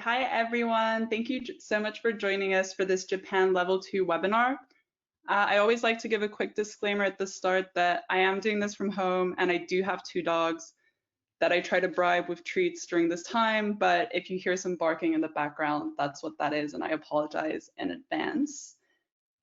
Hi, everyone. Thank you so much for joining us for this Japan Level 2 webinar. I always like to give a quick disclaimer at the start that I am doing this from home and I do have 2 dogs that I try to bribe with treats during this time, but if you hear some barking in the background, that's what that is, and I apologize in advance.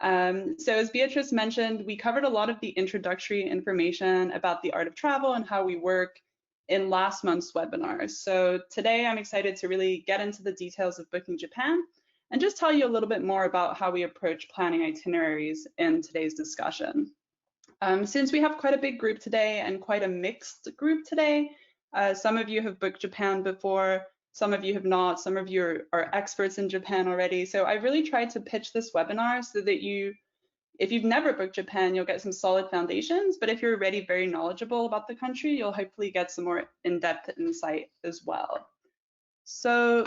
So as Beatrice mentioned, we covered a lot of the introductory information about the art of travel and how we work in last month's webinar. So today I'm excited to really get into the details of booking Japan and just tell you a little bit more about how we approach planning itineraries in today's discussion. Since we have quite a big group today and quite a mixed group today, some of you have booked Japan before, some of you have not, some of you are experts in Japan already. So I really tried to pitch this webinar so that if you've never booked Japan, you'll get some solid foundations, but if you're already very knowledgeable about the country, you'll hopefully get some more in-depth insight as well. So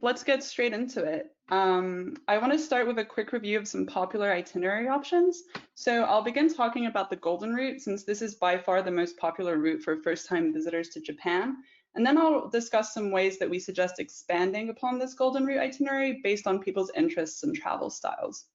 let's get straight into it. I want to start with a quick review of some popular itinerary options. So I'll begin talking about the Golden Route, since this is by far the most popular route for first-time visitors to Japan. And then I'll discuss some ways that we suggest expanding upon this Golden Route itinerary based on people's interests and travel styles.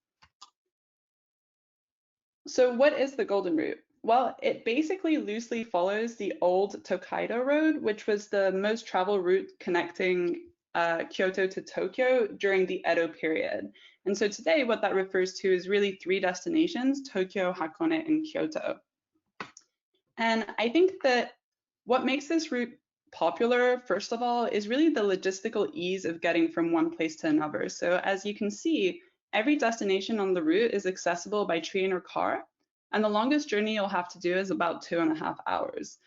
So what is the Golden Route? Well, it basically loosely follows the old Tokaido Road, which was the most traveled route connecting Kyoto to Tokyo during the Edo period. And so today what that refers to is really 3 destinations, Tokyo, Hakone, and Kyoto. And I think that what makes this route popular, first of all, is really the logistical ease of getting from one place to another. So as you can see, every destination on the route is accessible by train or car, and the longest journey you'll have to do is about 2.5 hours.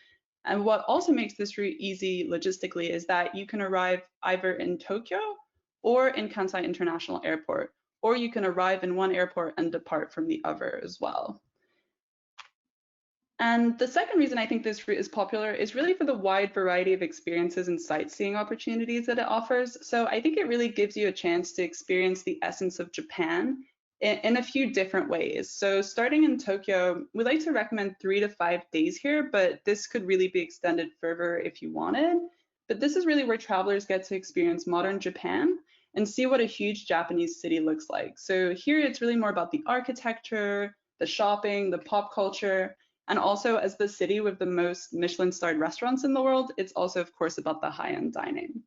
And what also makes this route easy logistically is that you can arrive either in Tokyo or in Kansai International Airport, or you can arrive in one airport and depart from the other as well. And the second reason I think this route is popular is really for the wide variety of experiences and sightseeing opportunities that it offers. So I think it really gives you a chance to experience the essence of Japan in a few different ways. So starting in Tokyo, we like to recommend 3 to 5 days here, but this could really be extended further if you wanted. But this is really where travelers get to experience modern Japan and see what a huge Japanese city looks like. So here it's really more about the architecture, the shopping, the pop culture, and also as the city with the most Michelin-starred restaurants in the world, it's also, of course, about the high-end dining.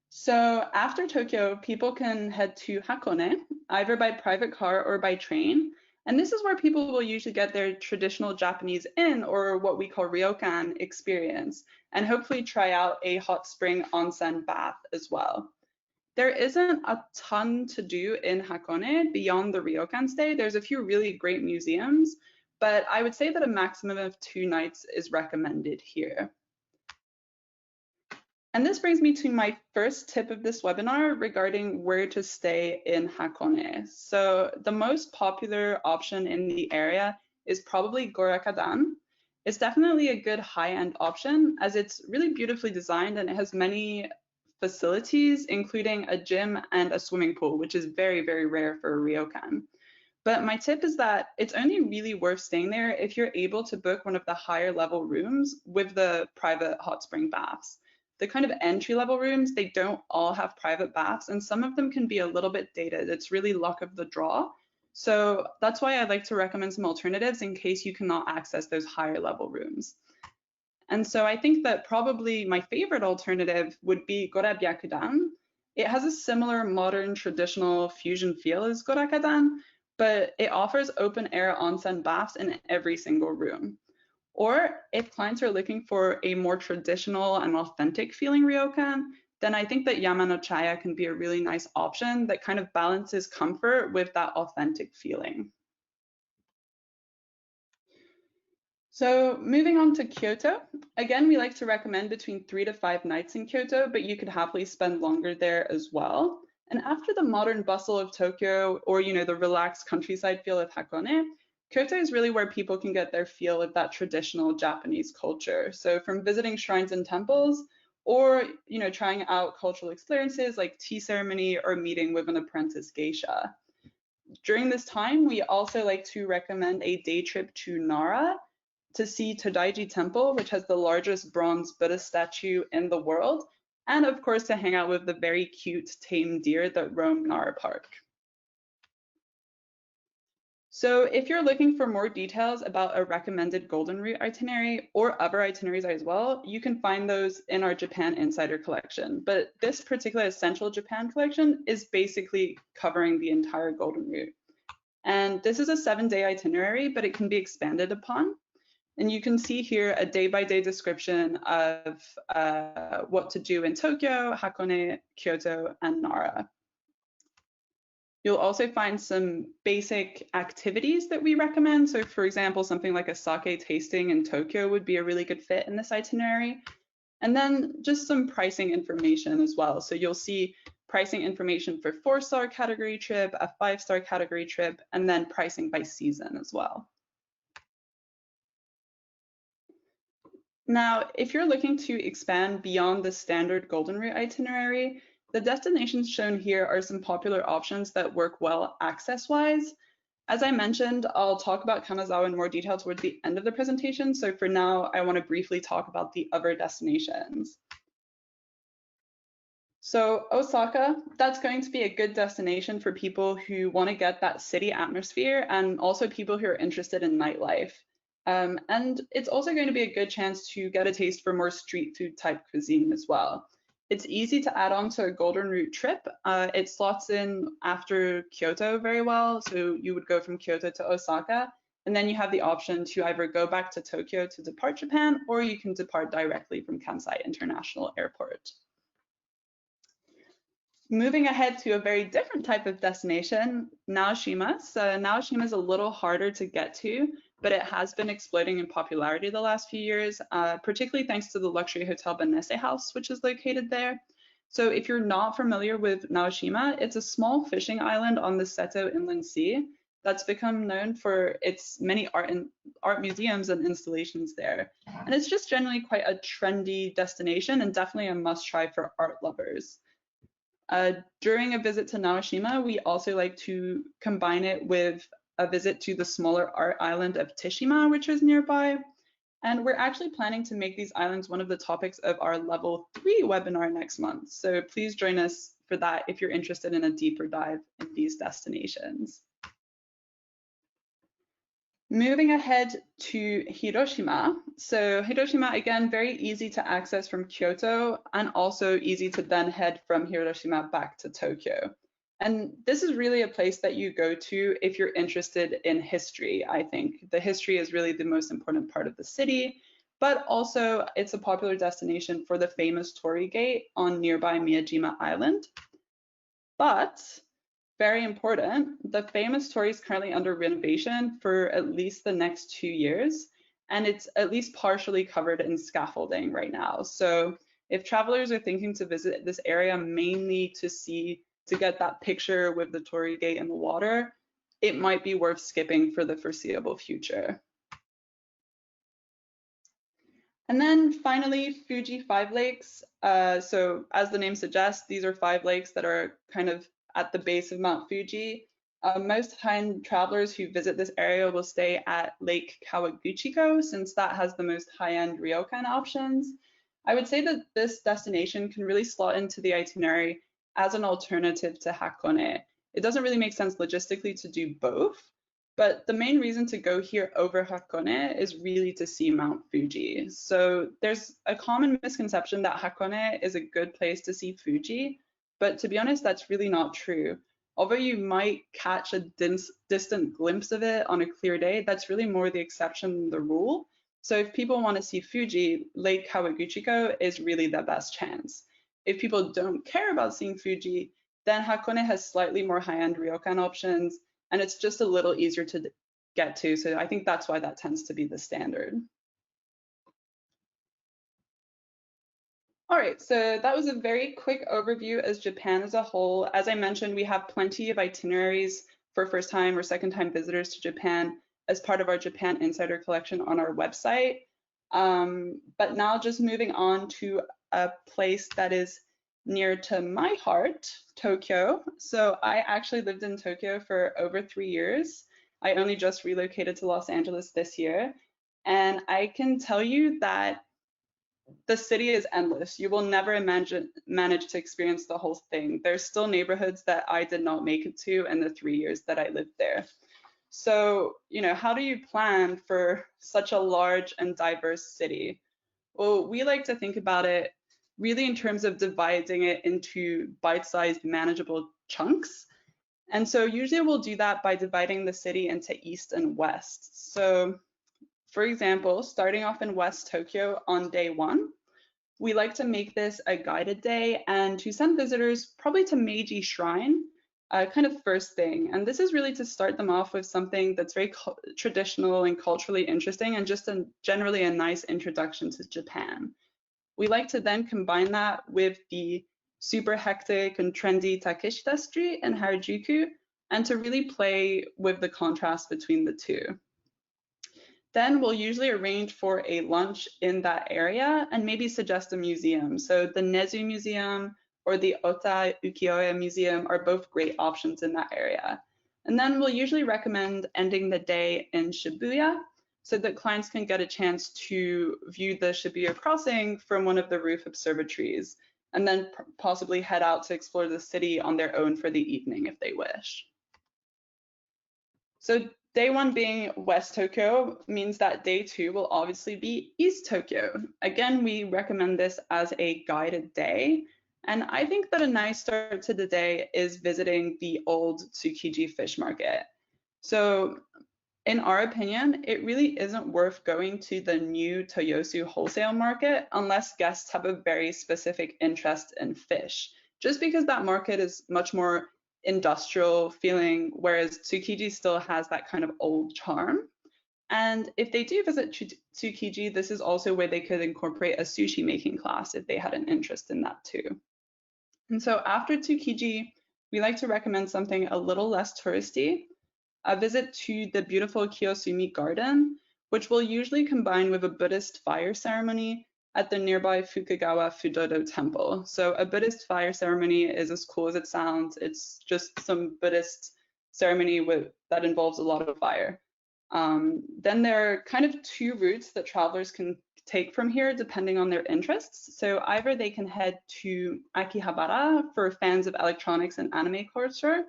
So after Tokyo, people can head to Hakone, either by private car or by train. And this is where people will usually get their traditional Japanese inn, or what we call ryokan, experience, and hopefully try out a hot spring onsen bath as well. There isn't a ton to do in Hakone beyond the ryokan stay. There's a few really great museums, but I would say that a maximum of 2 nights is recommended here. And this brings me to my first tip of this webinar regarding where to stay in Hakone. So the most popular option in the area is probably Gorakadan. It's definitely a good high-end option as it's really beautifully designed and it has many facilities, including a gym and a swimming pool, which is very, very rare for a ryokan. But my tip is that it's only really worth staying there if you're able to book one of the higher level rooms with the private hot spring baths. The kind of entry level rooms, they don't all have private baths and some of them can be a little bit dated. It's really luck of the draw. So that's why I like to recommend some alternatives in case you cannot access those higher level rooms. And so I think that probably my favorite alternative would be Gorabyakudan. It has a similar modern traditional fusion feel as Gorakadan, but it offers open air onsen baths in every single room. Or if clients are looking for a more traditional and authentic feeling ryokan, then I think that Yamanochaya can be a really nice option that kind of balances comfort with that authentic feeling. So moving on to Kyoto, again, we like to recommend between 3 to 5 nights in Kyoto, but you could happily spend longer there as well. And after the modern bustle of Tokyo, or the relaxed countryside feel of Hakone, Kyoto is really where people can get their feel of that traditional Japanese culture. So from visiting shrines and temples, or trying out cultural experiences like tea ceremony or meeting with an apprentice geisha. During this time, we also like to recommend a day trip to Nara to see Todaiji Temple, which has the largest bronze Buddha statue in the world. and of course to hang out with the very cute tame deer that roam Nara Park. So if you're looking for more details about a recommended Golden Route itinerary or other itineraries as well, you can find those in our Japan Insider collection. But this particular Essential Japan collection is basically covering the entire Golden Route. And this is a 7-day itinerary, but it can be expanded upon. And you can see here a day-by-day description of what to do in Tokyo, Hakone, Kyoto, and Nara. You'll also find some basic activities that we recommend. So for example, something like a sake tasting in Tokyo would be a really good fit in this itinerary. And then just some pricing information as well. So you'll see pricing information for 4-star category trip, a 5-star category trip, and then pricing by season as well. Now, if you're looking to expand beyond the standard Golden Route itinerary, the destinations shown here are some popular options that work well access-wise. As I mentioned, I'll talk about Kanazawa in more detail towards the end of the presentation, so for now, I want to briefly talk about the other destinations. So Osaka, that's going to be a good destination for people who want to get that city atmosphere and also people who are interested in nightlife. And it's also going to be a good chance to get a taste for more street food type cuisine as well. It's easy to add on to a Golden Route trip. It slots in after Kyoto very well. So you would go from Kyoto to Osaka, and then you have the option to either go back to Tokyo to depart Japan, or you can depart directly from Kansai International Airport. Moving ahead to a very different type of destination, Naoshima. So Naoshima is a little harder to get to, but it has been exploding in popularity the last few years, particularly thanks to the luxury hotel Benesse House, which is located there. So if you're not familiar with Naoshima, it's a small fishing island on the Seto Inland Sea that's become known for its many art museums and installations there. And it's just generally quite a trendy destination and definitely a must-try for art lovers. During a visit to Naoshima, we also like to combine it with a visit to the smaller art island of Tishima, which is nearby. And we're actually planning to make these islands one of the topics of our level 3 webinar next month. So please join us for that if you're interested in a deeper dive in these destinations. Moving ahead to Hiroshima. So Hiroshima, again, very easy to access from Kyoto and also easy to then head from Hiroshima back to Tokyo. And this is really a place that you go to if you're interested in history, I think. The history is really the most important part of the city, but also it's a popular destination for the famous Torii Gate on nearby Miyajima Island. But very important, the famous Torii is currently under renovation for at least the next 2 years, and it's at least partially covered in scaffolding right now. So if travelers are thinking to visit this area mainly to get that picture with the Torii Gate in the water, it might be worth skipping for the foreseeable future. And then finally, Fuji 5 Lakes. So as the name suggests, these are 5 lakes that are kind of at the base of Mount Fuji. Most high-end travelers who visit this area will stay at Lake Kawaguchiko, since that has the most high-end ryokan options. I would say that this destination can really slot into the itinerary as an alternative to Hakone. It doesn't really make sense logistically to do both, but the main reason to go here over Hakone is really to see Mount Fuji. So there's a common misconception that Hakone is a good place to see Fuji, but to be honest, that's really not true. Although you might catch a distant glimpse of it on a clear day, that's really more the exception than the rule. So if people want to see Fuji, Lake Kawaguchiko is really the best chance. If people don't care about seeing Fuji, then Hakone has slightly more high-end ryokan options, and it's just a little easier to get to. So I think that's why that tends to be the standard. All right, so that was a very quick overview as Japan as a whole. As I mentioned, we have plenty of itineraries for first-time or second-time visitors to Japan as part of our Japan Insider collection on our website. But now just moving on to a place that is near to my heart, Tokyo. So I actually lived in Tokyo for over 3 years. I only just relocated to Los Angeles this year. And I can tell you that the city is endless. You will never manage to experience the whole thing. There's still neighborhoods that I did not make it to in the 3 years that I lived there. So, how do you plan for such a large and diverse city? Well, we like to think about it really in terms of dividing it into bite-sized manageable chunks. And so usually we'll do that by dividing the city into east and west. So for example, starting off in West Tokyo on day 1, we like to make this a guided day and to send visitors probably to Meiji Shrine, kind of first thing. And this is really to start them off with something that's very traditional and culturally interesting and just generally a nice introduction to Japan. We like to then combine that with the super hectic and trendy Takeshita Street in Harajuku and to really play with the contrast between the two. Then we'll usually arrange for a lunch in that area and maybe suggest a museum. So the Nezu Museum or the Ota Ukiyo-e Museum are both great options in that area. And then we'll usually recommend ending the day in Shibuya so that clients can get a chance to view the Shibuya crossing from one of the roof observatories and then possibly head out to explore the city on their own for the evening if they wish. So day 1 being West Tokyo means that day 2 will obviously be East Tokyo. Again, we recommend this as a guided day. And I think that a nice start to the day is visiting the old Tsukiji fish market. So in our opinion, it really isn't worth going to the new Toyosu wholesale market unless guests have a very specific interest in fish, just because that market is much more industrial feeling, whereas Tsukiji still has that kind of old charm. And if they do visit Tsukiji, this is also where they could incorporate a sushi making class if they had an interest in that too. And so after Tsukiji, we like to recommend something a little less touristy, a visit to the beautiful Kiyosumi Garden, which will usually combine with a Buddhist fire ceremony at the nearby Fukugawa Fudodo Temple. So a Buddhist fire ceremony is as cool as it sounds. It's just some Buddhist ceremony that involves a lot of fire. Then there are kind of 2 routes that travelers can take from here depending on their interests. So either they can head to Akihabara for fans of electronics and anime culture,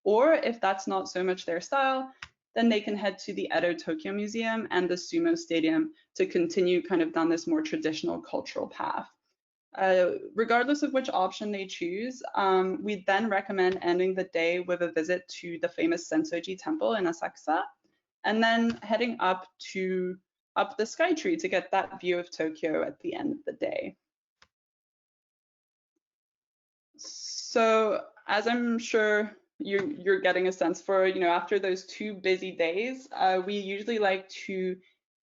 or if that's not so much their style, then they can head to the Edo Tokyo Museum and the Sumo Stadium to continue kind of down this more traditional cultural path. Regardless of which option they choose, we then recommend ending the day with a visit to the famous Senso-ji temple in Asakusa, and then heading up the Skytree to get that view of Tokyo at the end of the day. So as I'm sure you're getting a sense for, after those 2 busy days, we usually like to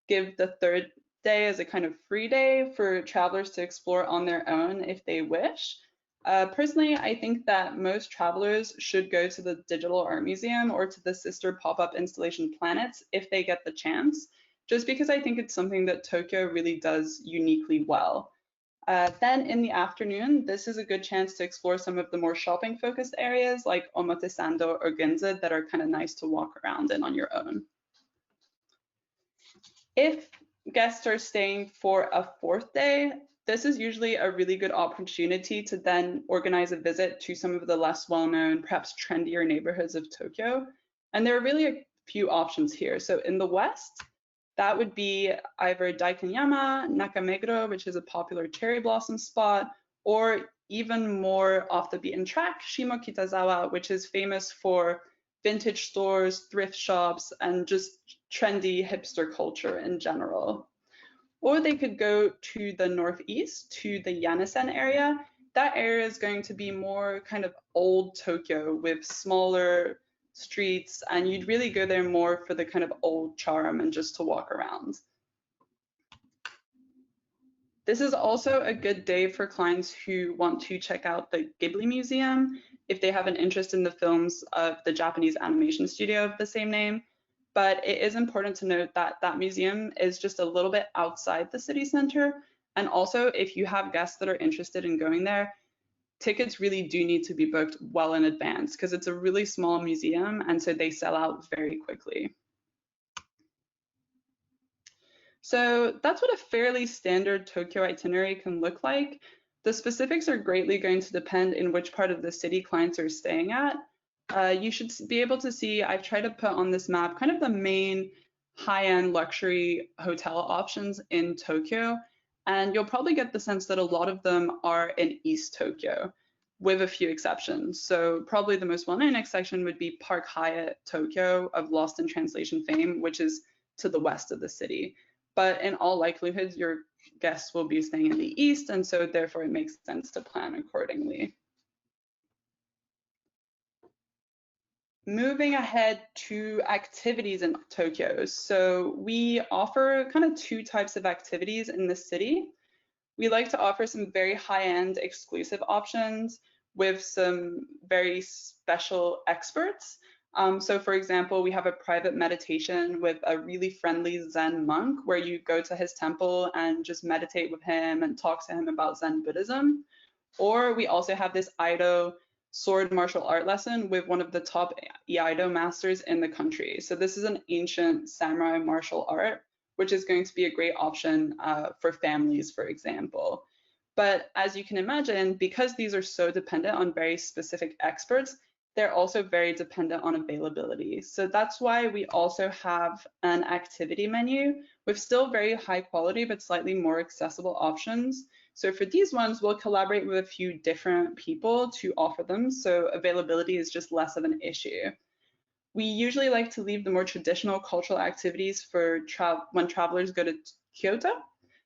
give the 3rd day as a kind of free day for travelers to explore on their own if they wish. Personally, I think that most travelers should go to the Digital Art Museum or to the sister pop-up installation Planets if they get the chance, just because I think it's something that Tokyo really does uniquely well. Then in the afternoon, this is a good chance to explore some of the more shopping focused areas like Omotesando or Ginza that are kind of nice to walk around in on your own. If guests are staying for a 4th day, this is usually a really good opportunity to then organize a visit to some of the less well-known, perhaps trendier neighborhoods of Tokyo. And there are really a few options here. So in the west, that would be either Daikanyama, Nakameguro, which is a popular cherry blossom spot, or even more off the beaten track, Shimokitazawa, which is famous for vintage stores, thrift shops, and just trendy hipster culture in general. Or they could go to the northeast, to the Yanesen area. That area is going to be more kind of old Tokyo with smaller streets, and you'd really go there more for the kind of old charm and just to walk around. This is also a good day for clients who want to check out the Ghibli Museum if they have an interest in the films of the Japanese animation studio of the same name. But it is important to note that that museum is just a little bit outside the city center. And also, if you have guests that are interested in going there, tickets really do need to be booked well in advance because it's a really small museum and so they sell out very quickly. So that's what a fairly standard Tokyo itinerary can look like. The specifics are greatly going to depend in which part of the city clients are staying at. You should be able to see, I've tried to put on this map kind of the main high-end luxury hotel options in Tokyo, and you'll probably get the sense that a lot of them are in East Tokyo, with a few exceptions. So probably the most well-known exception would be Park Hyatt Tokyo of Lost in Translation fame, which is to the west of the city. But in all likelihood, your guests will be staying in the east, and so therefore it makes sense to plan accordingly. Moving ahead to activities in Tokyo. So we offer kind of two types of activities in the city. We like to offer some very high-end exclusive options with some very special experts. So for example, we have a private meditation with a really friendly Zen monk where you go to his temple and just meditate with him and talk to him about Zen Buddhism. Or we also have this Ido sword martial art lesson with one of the top Iaido masters in the country. So this is an ancient samurai martial art, which is going to be a great option for families, for example. But as you can imagine, because these are so dependent on very specific experts, they're also very dependent on availability. So that's why we also have an activity menu with still very high quality, but slightly more accessible options. So for these ones, we'll collaborate with a few different people to offer them, so availability is just less of an issue. We usually like to leave the more traditional cultural activities for when travelers go to Kyoto.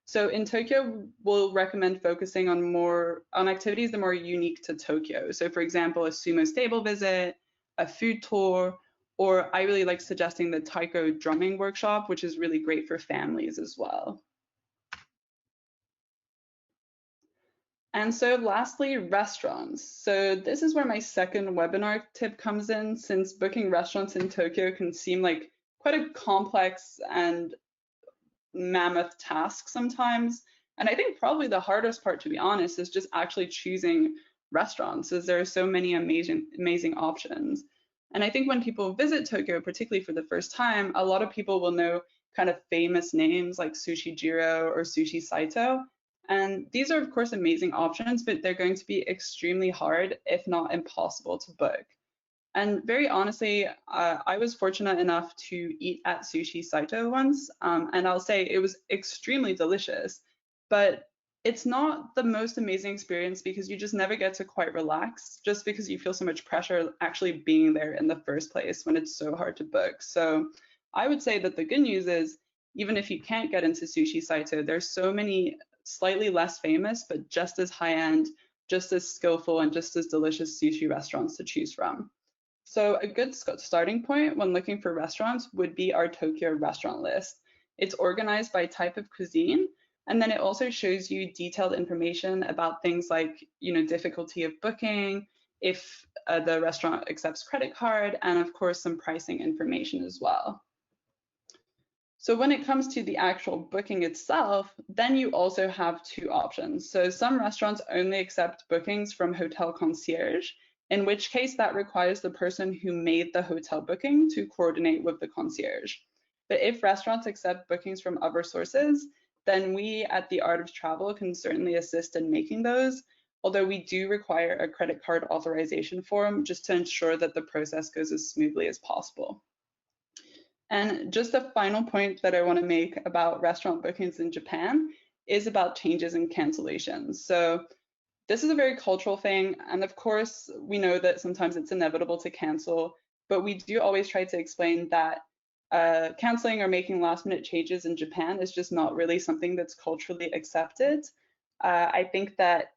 So in Tokyo, we'll recommend focusing on activities that are more unique to Tokyo. So for example, a sumo stable visit, a food tour, or I really like suggesting the taiko drumming workshop, which is really great for families as well. And so lastly, restaurants. So this is where my second webinar tip comes in, since booking restaurants in Tokyo can seem like quite a complex and mammoth task sometimes. And I think probably the hardest part, to be honest, is just actually choosing restaurants, as there are so many amazing options. And I think when people visit Tokyo, particularly for the first time, a lot of people will know kind of famous names like Sushi Jiro or Sushi Saito. And these are, of course, amazing options, but they're going to be extremely hard, if not impossible, to book. And very honestly, I was fortunate enough to eat at Sushi Saito once, and I'll say it was extremely delicious, but it's not the most amazing experience because you just never get to quite relax, just because you feel so much pressure actually being there in the first place when it's so hard to book. So I would say that the good news is, even if you can't get into Sushi Saito, there's so many slightly less famous, but just as high-end, just as skillful, and just as delicious sushi restaurants to choose from. So a good starting point when looking for restaurants would be our Tokyo restaurant list. It's organized by type of cuisine, and then it also shows you detailed information about things like, difficulty of booking, if the restaurant accepts credit card, and of course some pricing information as well. So when it comes to the actual booking itself, then you also have two options. So some restaurants only accept bookings from hotel concierge, in which case that requires the person who made the hotel booking to coordinate with the concierge. But if restaurants accept bookings from other sources, then we at the Art of Travel can certainly assist in making those, although we do require a credit card authorization form just to ensure that the process goes as smoothly as possible. And just a final point that I want to make about restaurant bookings in Japan is about changes and cancellations. So this is a very cultural thing, and of course, we know that sometimes it's inevitable to cancel, but we do always try to explain that canceling or making last-minute changes in Japan is just not really something that's culturally accepted. I think that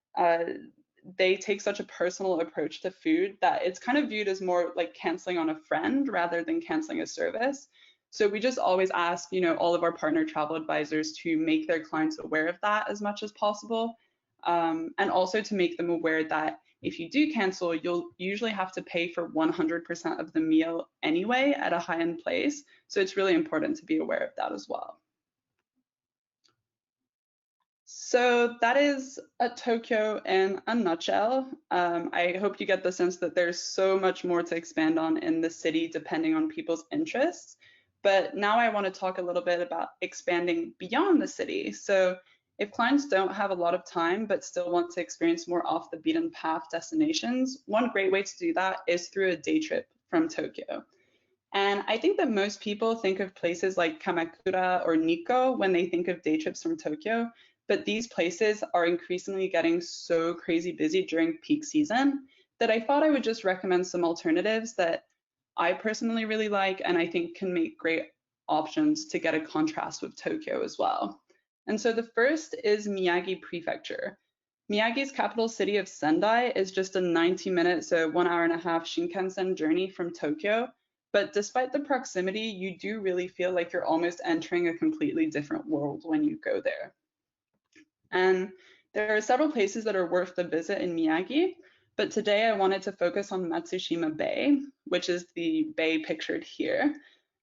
they take such a personal approach to food that it's kind of viewed as more like canceling on a friend rather than canceling a service. So we just always ask, all of our partner travel advisors to make their clients aware of that as much as possible. And also to make them aware that if you do cancel, you'll usually have to pay for 100% of the meal anyway at a high-end place. So it's really important to be aware of that as well. So that is a Tokyo in a nutshell. I hope you get the sense that there's so much more to expand on in the city depending on people's interests. But now I want to talk a little bit about expanding beyond the city. So if clients don't have a lot of time but still want to experience more off the beaten path destinations, one great way to do that is through a day trip from Tokyo. And I think that most people think of places like Kamakura or Nikko when they think of day trips from Tokyo, but these places are increasingly getting so crazy busy during peak season that I thought I would just recommend some alternatives that I personally really like and I think can make great options to get a contrast with Tokyo as well. And so the first is Miyagi Prefecture. Miyagi's capital city of Sendai is just a 90-minute, so 1.5 hour Shinkansen journey from Tokyo. But despite the proximity, you do really feel like you're almost entering a completely different world when you go there. And there are several places that are worth the visit in Miyagi, but today I wanted to focus on Matsushima Bay, which is the bay pictured here.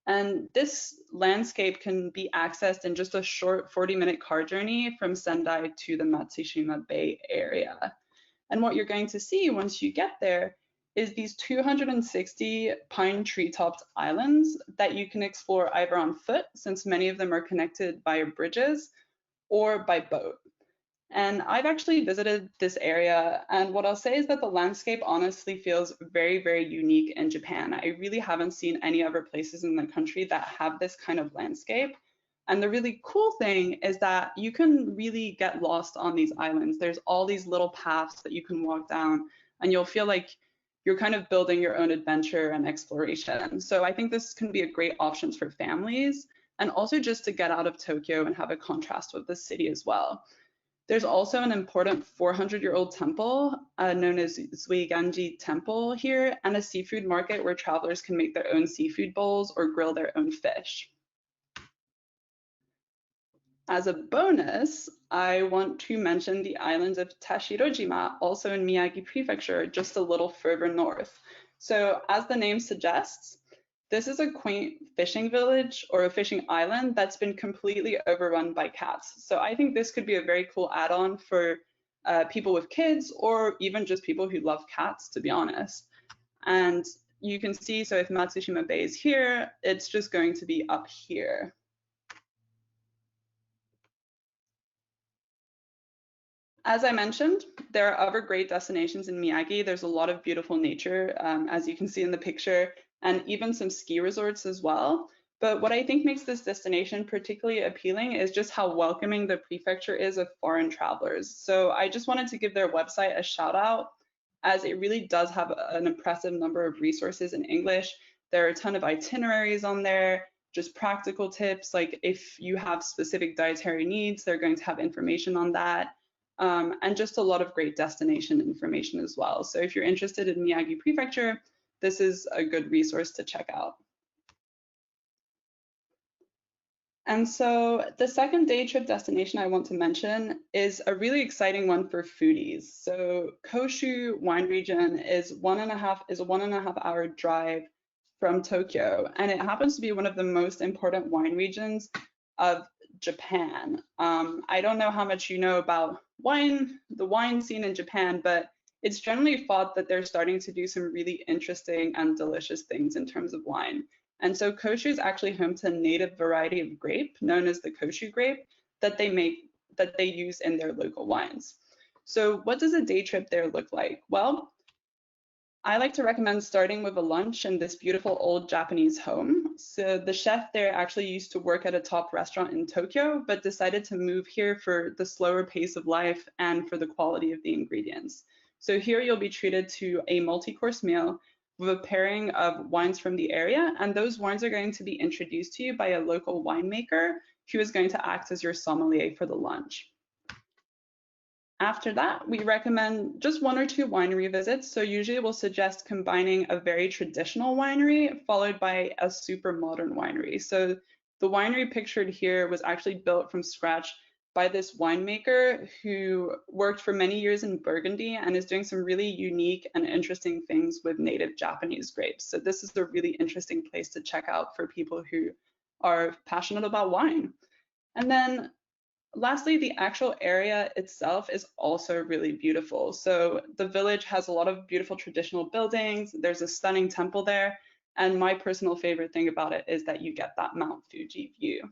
And this landscape can be accessed in just a short 40-minute car journey from Sendai to the Matsushima Bay area. And what you're going to see once you get there is these 260 pine tree-topped islands that you can explore either on foot, since many of them are connected via bridges, or by boat. And I've actually visited this area, and what I'll say is that the landscape honestly feels very, very unique in Japan. I really haven't seen any other places in the country that have this kind of landscape. And the really cool thing is that you can really get lost on these islands. There's all these little paths that you can walk down, and you'll feel like you're kind of building your own adventure and exploration. So I think this can be a great option for families, and also just to get out of Tokyo and have a contrast with the city as well. There's also an important 400-year-old temple known as Zuiganji Temple here, and a seafood market where travelers can make their own seafood bowls or grill their own fish. As a bonus, I want to mention the islands of Tashirojima, also in Miyagi Prefecture, just a little further north. So as the name suggests, this is a quaint fishing village or a fishing island that's been completely overrun by cats. So I think this could be a very cool add-on for people with kids or even just people who love cats, to be honest. And you can see, so if Matsushima Bay is here, it's just going to be up here. As I mentioned, there are other great destinations in Miyagi. There's a lot of beautiful nature, as you can see in the picture, and even some ski resorts as well. But what I think makes this destination particularly appealing is just how welcoming the prefecture is of foreign travelers. So I just wanted to give their website a shout out, as it really does have an impressive number of resources in English. There are a ton of itineraries on there, just practical tips, like if you have specific dietary needs, they're going to have information on that. And just a lot of great destination information as well. So if you're interested in Miyagi Prefecture, this is a good resource to check out. And so the second day trip destination I want to mention is a really exciting one for foodies. So Koshu wine region is a 1.5 hour drive from Tokyo, and it happens to be one of the most important wine regions of Japan. I don't know how much you know about the wine scene in Japan, but it's generally thought that they're starting to do some really interesting and delicious things in terms of wine. And so Koshu is actually home to a native variety of grape known as the Koshu grape that they use in their local wines. So what does a day trip there look like? Well, I like to recommend starting with a lunch in this beautiful old Japanese home. So the chef there actually used to work at a top restaurant in Tokyo, but decided to move here for the slower pace of life and for the quality of the ingredients. So here you'll be treated to a multi-course meal with a pairing of wines from the area, and those wines are going to be introduced to you by a local winemaker who is going to act as your sommelier for the lunch. After that, we recommend just 1 or 2 winery visits. So usually we'll suggest combining a very traditional winery followed by a super modern winery. So the winery pictured here was actually built from scratch by this winemaker who worked for many years in Burgundy and is doing some really unique and interesting things with native Japanese grapes. So this is a really interesting place to check out for people who are passionate about wine. And then lastly, the actual area itself is also really beautiful. So the village has a lot of beautiful traditional buildings. There's a stunning temple there. And my personal favorite thing about it is that you get that Mount Fuji view.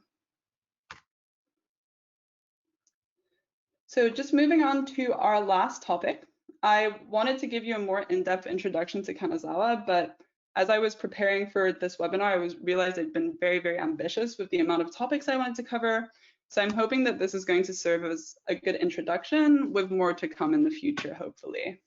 So just moving on to our last topic, I wanted to give you a more in-depth introduction to Kanazawa, but as I was preparing for this webinar, I realized I'd been very, very ambitious with the amount of topics I wanted to cover. So I'm hoping that this is going to serve as a good introduction with more to come in the future, hopefully.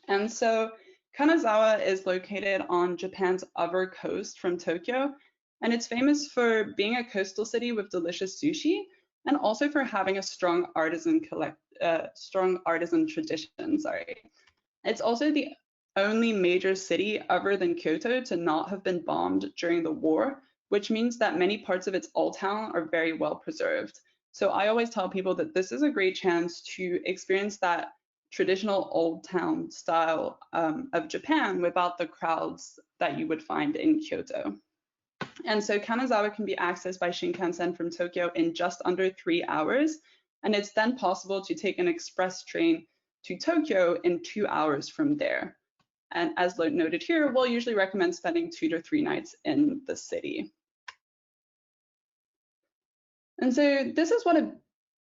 And so Kanazawa is located on Japan's other coast from Tokyo, and it's famous for being a coastal city with delicious sushi, and also for having a strong artisan tradition. It's also the only major city other than Kyoto to not have been bombed during the war, which means that many parts of its old town are very well preserved. So I always tell people that this is a great chance to experience that traditional old town style of Japan without the crowds that you would find in Kyoto. And so Kanazawa can be accessed by Shinkansen from Tokyo in just under 3 hours. And it's then possible to take an express train to Tokyo in 2 hours from there. And as noted here, we'll usually recommend spending 2 to 3 nights in the city. And so this is what a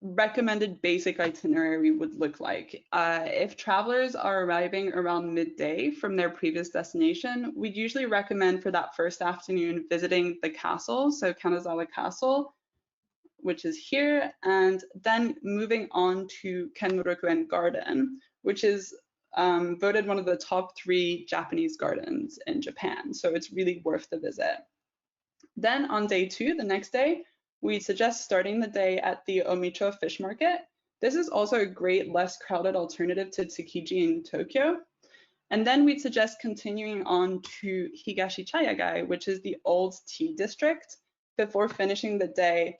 recommended basic itinerary would look like. If travelers are arriving around midday from their previous destination, we'd usually recommend for that first afternoon visiting the castle, so Kanazawa Castle, which is here, and then moving on to Kenrokuen Garden, which is voted one of the top 3 Japanese gardens in Japan. So it's really worth the visit. Then on day 2, the next day, we suggest starting the day at the Omicho Fish Market. This is also a great, less crowded alternative to Tsukiji in Tokyo. And then we'd suggest continuing on to Higashi Chayagai, which is the old tea district, before finishing the day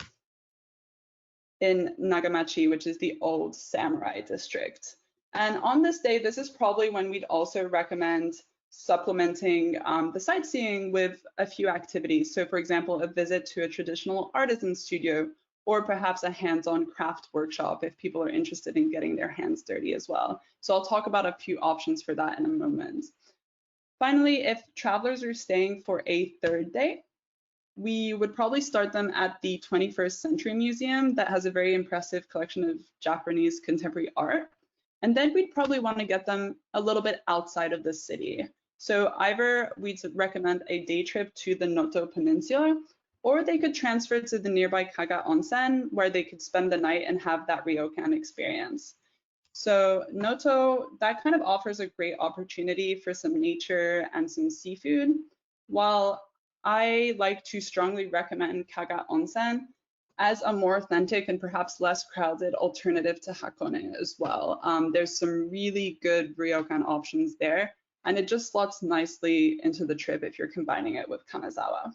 in Nagamachi, which is the old samurai district. And on this day, this is probably when we'd also recommend supplementing the sightseeing with a few activities. So for example, a visit to a traditional artisan studio, or perhaps a hands-on craft workshop if people are interested in getting their hands dirty as well. So I'll talk about a few options for that in a moment. Finally, if travelers are staying for a 3rd day, we would probably start them at the 21st Century Museum that has a very impressive collection of Japanese contemporary art. And then we'd probably want to get them a little bit outside of the city. So either we'd recommend a day trip to the Noto Peninsula, or they could transfer to the nearby Kaga Onsen, where they could spend the night and have that ryokan experience. So Noto, that kind of offers a great opportunity for some nature and some seafood, while I like to strongly recommend Kaga Onsen as a more authentic and perhaps less crowded alternative to Hakone as well. There's some really good ryokan options there, and it just slots nicely into the trip if you're combining it with Kanazawa.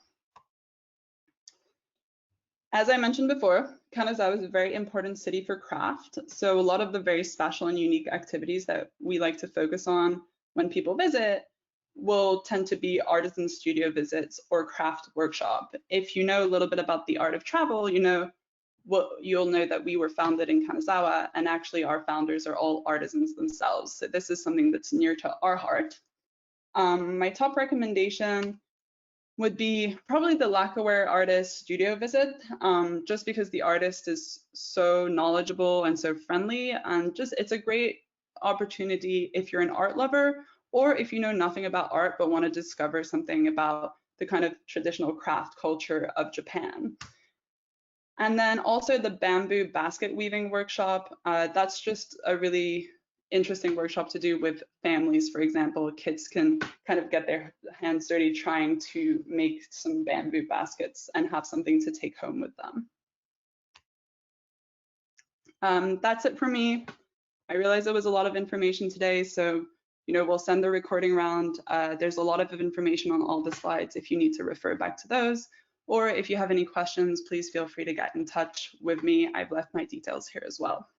As I mentioned before, Kanazawa is a very important city for craft, so a lot of the very special and unique activities that we like to focus on when people visit will tend to be artisan studio visits or craft workshop. If you know a little bit about the art of travel, you'll know that we were founded in Kanazawa, and actually our founders are all artisans themselves. So this is something that's near to our heart. My top recommendation would be probably the lacquerware artist studio visit, just because the artist is so knowledgeable and so friendly, and it's a great opportunity if you're an art lover, or if you know nothing about art but want to discover something about the kind of traditional craft culture of Japan. And then also the bamboo basket weaving workshop. That's just a really interesting workshop to do with families. For example, kids can kind of get their hands dirty trying to make some bamboo baskets and have something to take home with them. That's it for me. I realize it was a lot of information today, so we'll send the recording around. There's a lot of information on all the slides if you need to refer back to those, or if you have any questions, please feel free to get in touch with me. I've left my details here as well.